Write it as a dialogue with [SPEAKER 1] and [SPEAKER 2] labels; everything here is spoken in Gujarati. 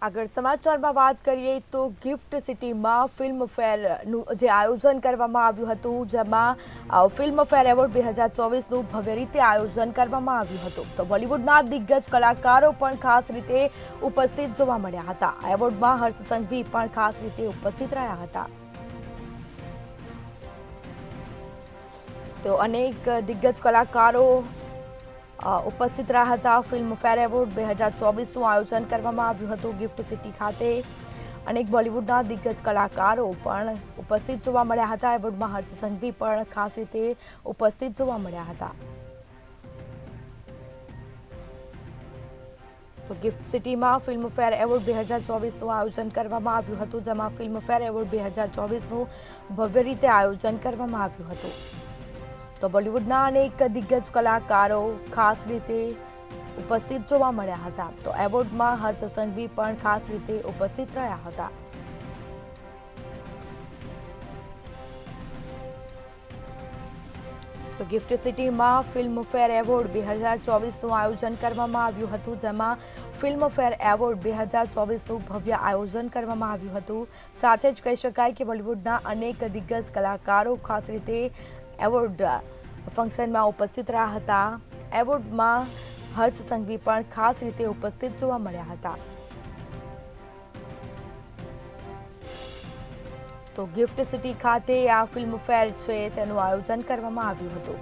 [SPEAKER 1] આગળ સમાચારમાં વાત કરીએ તો ગિફ્ટ સિટીમાં ફિલ્મફેરનું જે આયોજન કરવામાં આવ્યું હતું, જેમાં ફિલ્મફેર એવોર્ડ 2024નું ભવ્ય રીતે આયોજન કરવામાં આવ્યું હતું. તો બોલિવૂડના દિગ્ગજ કલાકારો પણ ખાસ રીતે ઉપસ્થિત જોવા મળ્યા હતા. એવોર્ડમાં હર્ષ સંઘવી પણ ખાસ રીતે ઉપસ્થિત રહ્યા હતા. તો અનેક દિગ્ગજ કલાકારો ઉપસ્થિત રહ્યા હતા. ફિલ્મફેર એવોર્ડ 2024નું આયોજન કરવામાં આવ્યું હતું ગિફ્ટ સિટી ખાતે. અનેક બોલિવૂડના દિગ્ગજ કલાકારો પણ ઉપસ્થિત જોવા મળ્યા હતા. એવોર્ડમાં હર્ષ સંઘવી પણ ખાસ રીતે ઉપસ્થિત જોવા મળ્યા હતા. તો ગિફ્ટ સિટીમાં ફિલ્મફેર એવોર્ડ 2024નું આયોજન કરવામાં આવ્યું હતું, જેમાં ફિલ્મફેર એવોર્ડ 2024નું ભવ્ય રીતે આયોજન કરવામાં આવ્યું હતું. તો બોલિવૂડના અનેક દિગ્ગજ કલાકારો ખાસ રીતે ઉપસ્થિત જોવા મળ્યા હતા. તો એવોર્ડમાં હર્ષ સંઘવી પણ ખાસ રીતે ઉપસ્થિત રહ્યા હતા. તો ગિફ્ટ સિટીમાં ફિલ્મફેર એવોર્ડ 2024નું આયોજન કરવામાં આવ્યું હતું, જેમાં ફિલ્મફેર એવોર્ડ 2024નું ભવ્ય આયોજન કરવામાં આવ્યું હતું. સાથે જ કહી શકાય કે બોલિવૂડના અનેક દિગ્ગજ કલાકારો ખાસ રીતે એવોર્ડ ફંક્શનમાં ઉપસ્થિત રહ્યા હતા. એવોર્ડમાં હર્ષ સંઘવી પણ ખાસ રીતે ઉપસ્થિત જોવા મળ્યા હતા. તો ગિફ્ટ સિટી ખાતે આ ફિલ્મફેર છે તેનું આયોજન કરવામાં આવ્યું હતું.